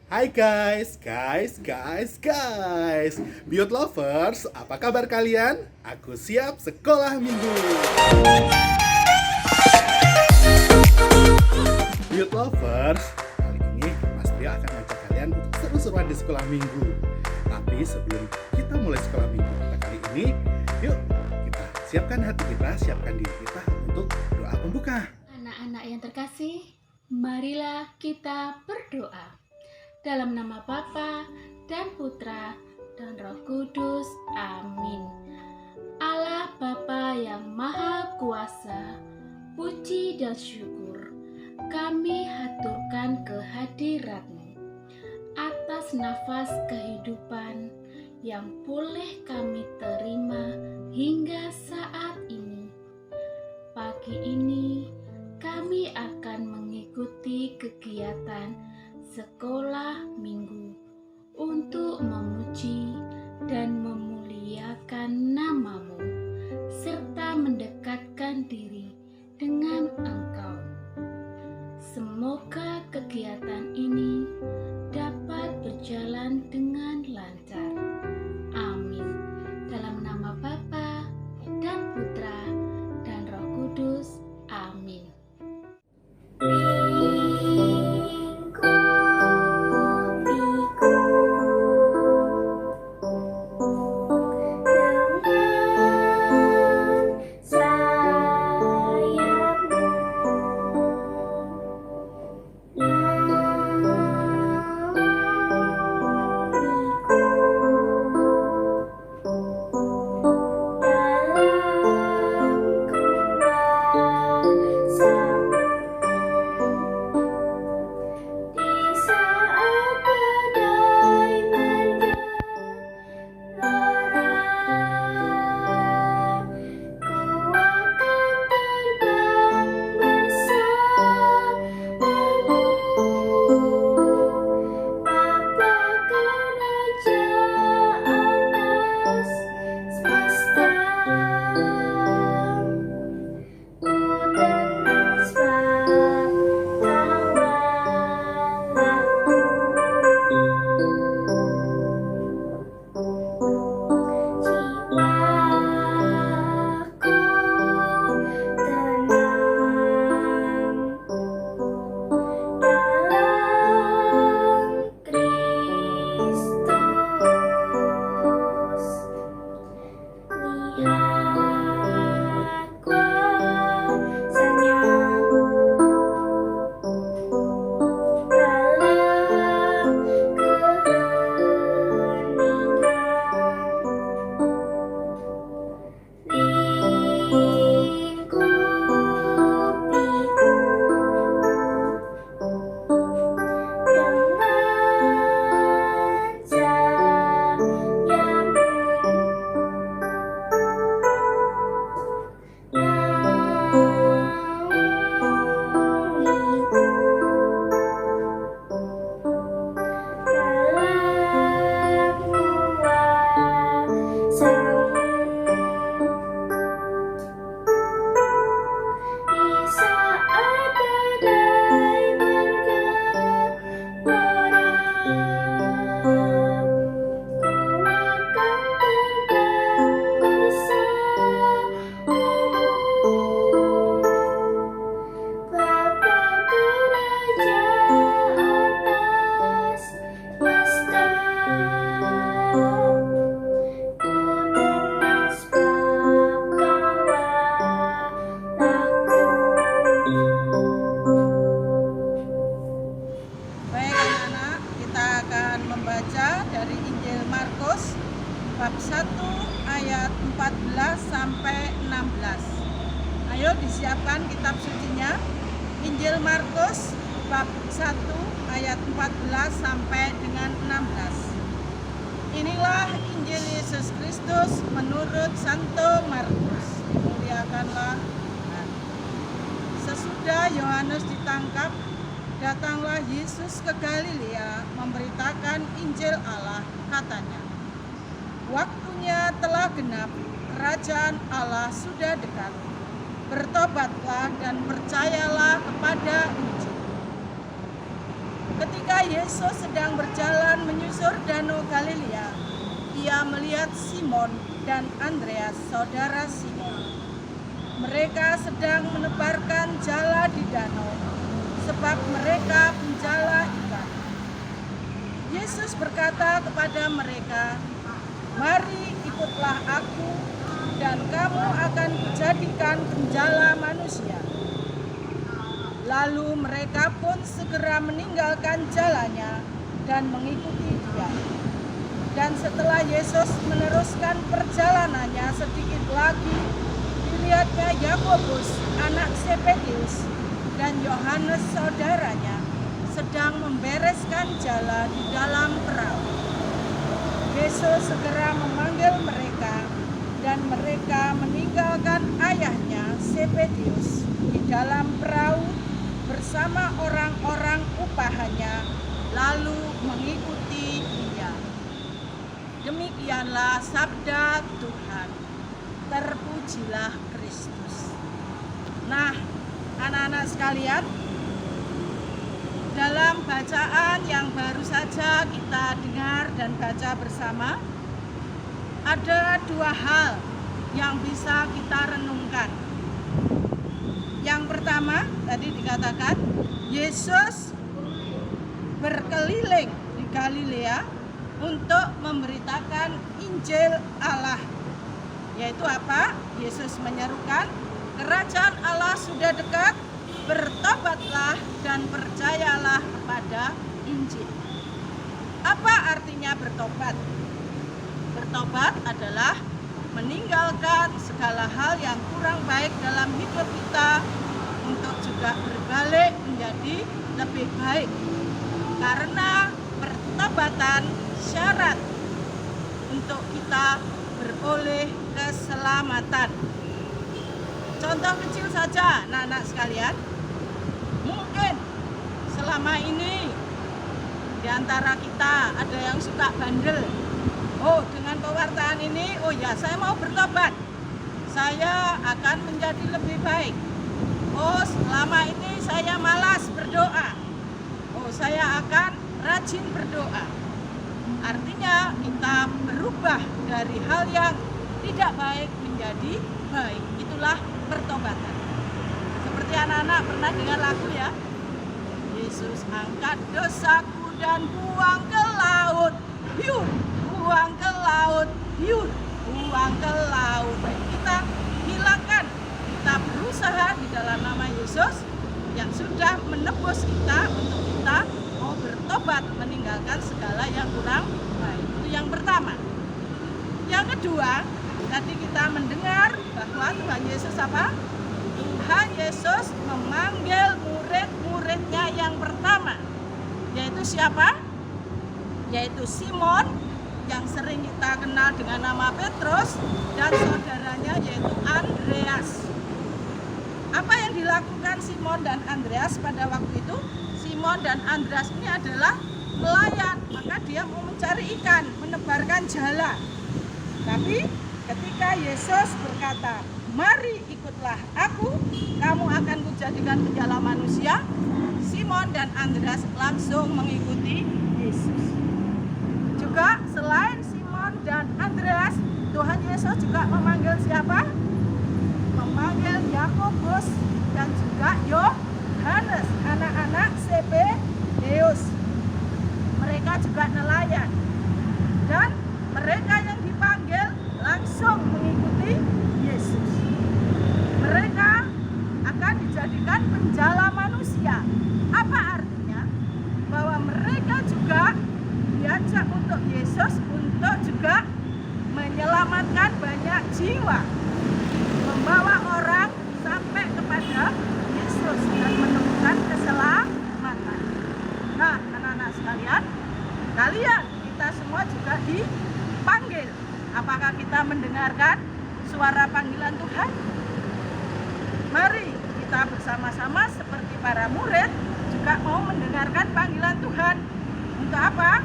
Hai guys, Beyond Lovers, apa kabar kalian? Aku siap sekolah minggu. Beyond Lovers, kali ini Mas Tio akan ngajak kalian untuk seru-seruan di sekolah minggu. Tapi sebelum kita mulai sekolah minggu kita kali ini, yuk kita siapkan hati kita, siapkan diri kita untuk doa pembuka. Anak-anak yang terkasih, marilah kita berdoa. Dalam nama Bapa dan Putra dan Roh Kudus. Amin. Allah Bapa yang Maha Kuasa, puji dan syukur kami haturkan kehadirat-Mu atas nafas kehidupan yang boleh kami terima hingga saat ini. Pagi ini kami akan mengikuti kegiatan sekolah minggu untuk memuji dan memuliakan nama-Mu serta mendekatkan diri dengan Engkau. Semoga kegiatan ini dapat berjalan dengan lancar. Amin. Dalam nama Bapa dan Putra dan Roh Kudus. Amin. Dari Injil Markus bab 1 ayat 14 sampai 16. Ayo disiapkan kitab sucinya. Injil Markus bab 1 ayat 14 sampai dengan 16. Inilah Injil Yesus Kristus menurut Santo Markus. Muliakanlah Tuhan. Sesudah Yohanes ditangkap, datanglah Yesus ke Galilea memberitakan Injil Allah, katanya, waktunya telah genap, kerajaan Allah sudah dekat. Bertobatlah dan percayalah kepada Injil. Ketika Ketika Yesus sedang berjalan menyusur Danau Galilea, ia melihat Simon dan Andreas, saudara Simon. Mereka sedang menebarkan jala di danau, sebab mereka penjala ikan. Yesus berkata kepada mereka, "Mari ikutlah aku, dan kamu akan kujadikan penjala manusia." Lalu mereka pun segera meninggalkan jalannya dan mengikuti dia. Dan setelah Yesus meneruskan perjalanannya sedikit lagi, dilihatnya Yakobus, anak Zebedeus, dan Yohanes saudaranya sedang membereskan jala di dalam perahu. Yesus segera memanggil mereka, dan mereka meninggalkan ayahnya Zebedeus di dalam perahu bersama orang-orang upahannya, lalu mengikuti dia. Demikianlah sabda Tuhan. Terpujilah Kristus. Nah, anak-anak sekalian, dalam bacaan yang baru saja kita dengar dan baca bersama, ada dua hal yang bisa kita renungkan. Yang pertama, tadi dikatakan Yesus berkeliling di Galilea untuk memberitakan Injil Allah. Yaitu apa? Yesus menyerukan, kerajaan Allah sudah dekat, bertobatlah dan percayalah kepada Injil. Apa artinya bertobat? Bertobat adalah meninggalkan segala hal yang kurang baik dalam hidup kita untuk juga berbalik menjadi lebih baik. Karena pertobatan syarat untuk kita beroleh keselamatan. Contoh kecil saja, anak-anak sekalian. Mungkin selama ini di antara kita ada yang suka bandel. Oh, dengan pewartaan ini, oh ya, saya mau bertobat. Saya akan menjadi lebih baik. Oh, selama ini saya malas berdoa. Oh, saya akan rajin berdoa. Artinya kita berubah dari hal yang tidak baik menjadi baik. Itulah pertobatan. Seperti anak-anak pernah dengar lagu ya. Yesus angkat dosaku dan buang ke laut. Yuk, buang ke laut. Yuk, buang ke laut. Kita hilangkan. Kita berusaha di dalam nama Yesus yang sudah menebus kita untuk kita mau bertobat, meninggalkan segala yang kurang baik. Itu yang pertama. Yang kedua, tadi kita mendengar bahwa Tuhan Yesus apa? Tuhan Yesus memanggil murid-muridnya yang pertama. Yaitu siapa? Yaitu Simon, yang sering kita kenal dengan nama Petrus, dan saudaranya yaitu Andreas. Apa yang dilakukan Simon dan Andreas pada waktu itu? Simon dan Andreas ini adalah nelayan, maka dia mau mencari ikan, menebarkan jala. Tapi ketika Yesus berkata, "Mari ikutlah aku, kamu akan kujadikan penjala manusia," Simon dan Andreas langsung mengikuti Yesus. Juga selain Simon dan Andreas, Tuhan Yesus juga memanggil siapa? Memanggil Yakobus dan juga Yohanes, anak-anak Zebedeus. Mereka juga nelayan. Dan mereka yang dipanggil langsung mengikuti Yesus. Mereka akan dijadikan penjala manusia. Apa artinya? Bahwa mereka juga diajak untuk Yesus untuk juga menyelamatkan banyak jiwa, membawa orang sampai kepada Yesus dan menemukan keselamatan. Nah, anak-anak sekalian, kalian, kita semua juga dipanggil. Apakah kita mendengarkan suara panggilan Tuhan? Mari kita bersama-sama seperti para murid juga mau mendengarkan panggilan Tuhan. Untuk apa?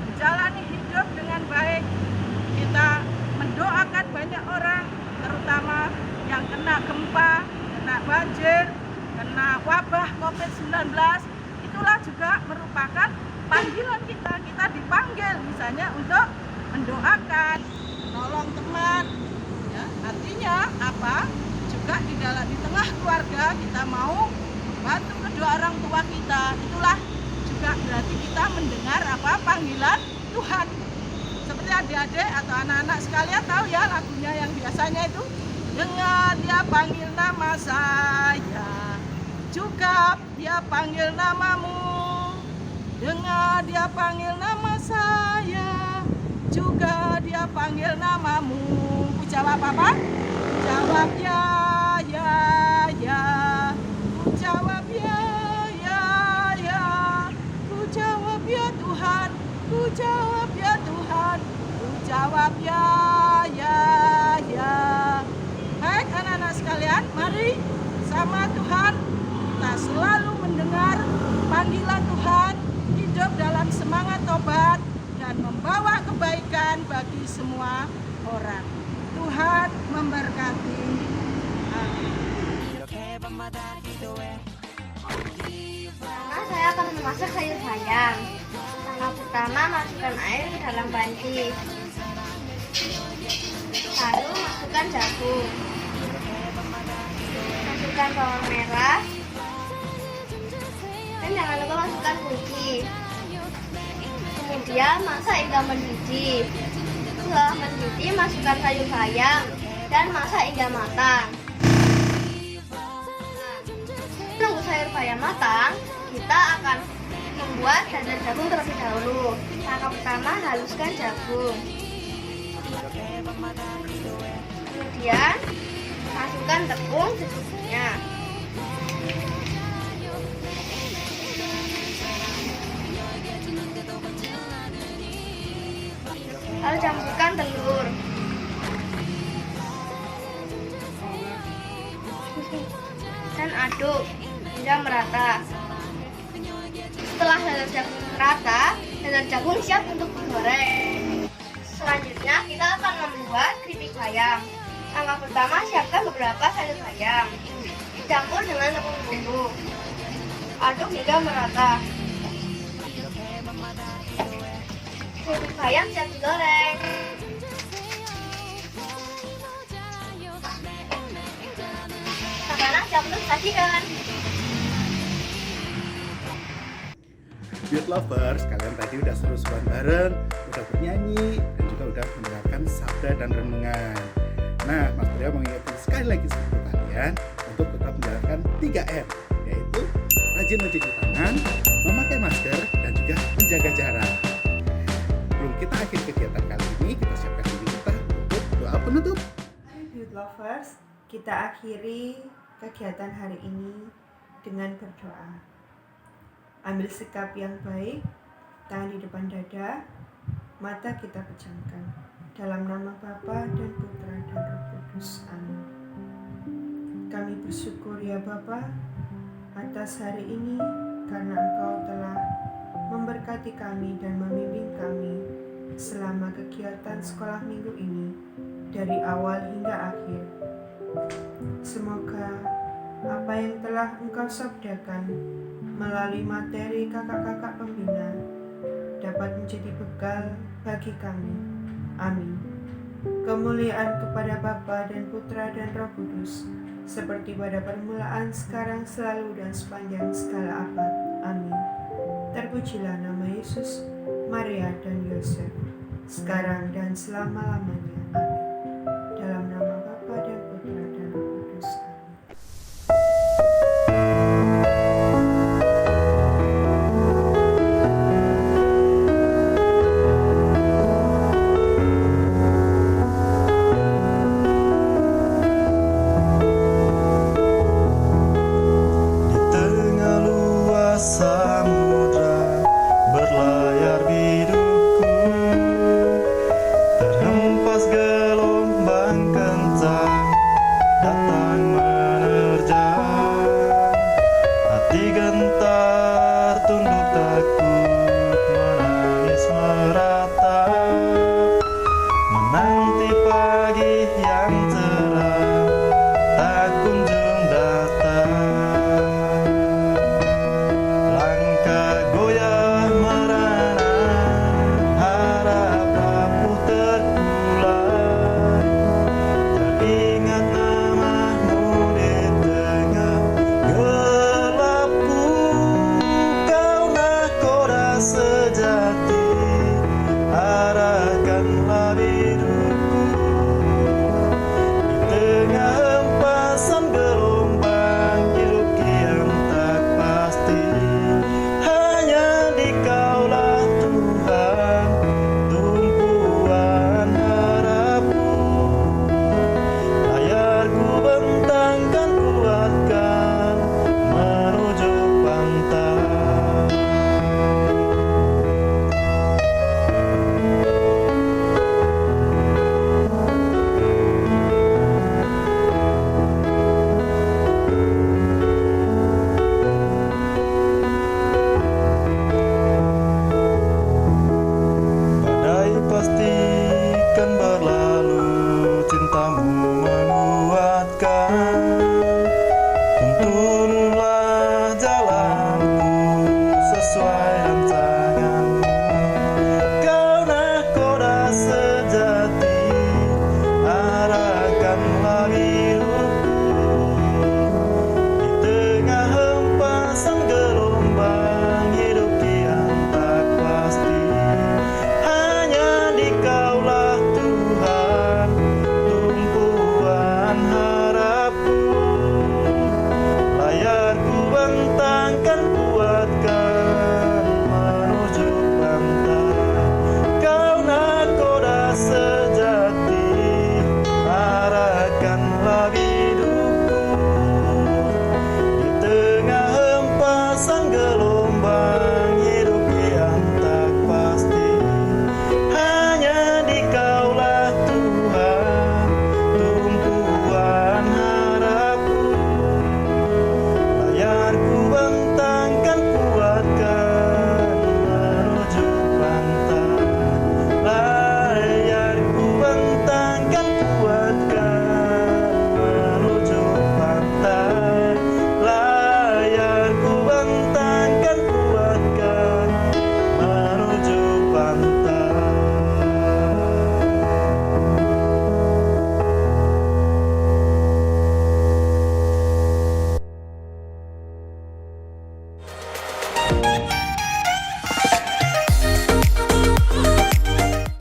Menjalani hidup dengan baik. Kita mendoakan banyak orang, terutama yang kena gempa, kena banjir, kena wabah COVID-19. Itulah juga merupakan panggilan kita. Kita dipanggil misalnya untuk mendoakan, menolong teman. Ya, artinya apa? Juga di tengah keluarga kita mau membantu kedua orang tua kita. Itulah juga berarti kita mendengar apa? Panggilan Tuhan. Seperti adik-adik atau anak-anak sekalian tahu ya lagunya yang biasanya itu, dengar dia panggil nama saya, juga dia panggil namamu. Dengar dia panggil nama saya, juga dia panggil namamu. Ku jawab apa? Ku jawab ya, ya. Ku jawab ya, ya. Ku jawab ya Tuhan, ku jawab ya Tuhan, ku jawab ya, ya. Baik anak-anak sekalian, mari sama Tuhan kita selalu mendengar panggilan Tuhan, hidup dalam semangat tobat dan membawa kebaikan bagi semua orang. Tuhan memberkati. Amin. Pertama saya akan memasak sayur bayam. Langkah pertama, masukkan air ke dalam panci. Lalu masukkan jagung. Masukkan bawang merah. Dan jangan lupa masukkan kunci. Kemudian masak hingga mendidih. Setelah mendidih, masukkan sayur bayam dan masak hingga matang. Tunggu sayur bayam matang, kita akan membuat dadar jagung terlebih dahulu. Langkah pertama, haluskan jagung. Kemudian masukkan tepung secukupnya. Lalu campurkan telur. Dan aduk hingga merata. Setelah dadar jagung merata, dadar jagung siap untuk digoreng. Selanjutnya kita akan membuat keripik bayam. Langkah pertama, siapkan beberapa sayur bayam. Campur dengan tepung bumbu. Aduk hingga merata. Keripik bayam siap digoreng. Makanan siap untuk disajikan. Youth Lovers, kalian tadi udah seru-seruan bareng, udah bernyanyi, dan juga udah mendengarkan sabda dan renungan. Nah, Mas Priya mengingatkan sekali lagi seluruh kalian untuk tetap menjalankan 3M, yaitu rajin mencuci tangan, memakai masker, dan juga menjaga jarak. Sebelum kita akhiri kegiatan kali ini, kita siapkan diri kita untuk doa penutup. Mari Youth Lovers, kita akhiri kegiatan hari ini dengan berdoa. Ambil sikap yang baik, tangan di depan dada, mata kita pejamkan. Dalam nama Bapa dan Putra dan Roh Kudus. Amin. Kami bersyukur ya Bapa atas hari ini karena Engkau telah memberkati kami dan membimbing kami selama kegiatan sekolah minggu ini dari awal hingga akhir. Semoga apa yang telah Engkau sabdakan melalui materi kakak-kakak pembina dapat menjadi bekal bagi kami. Amin. Kemuliaan kepada Bapa dan Putra dan Roh Kudus, seperti pada permulaan, sekarang, selalu, dan sepanjang segala abad. Amin. Terpujilah nama Yesus, Maria, dan Yosef, sekarang dan selama-lamanya. Amin. Dalam nama Bapa dan Putra dan Roh Kudus. Amin. Samudra berlayar bidungku, terhempas gelombang. dadaku.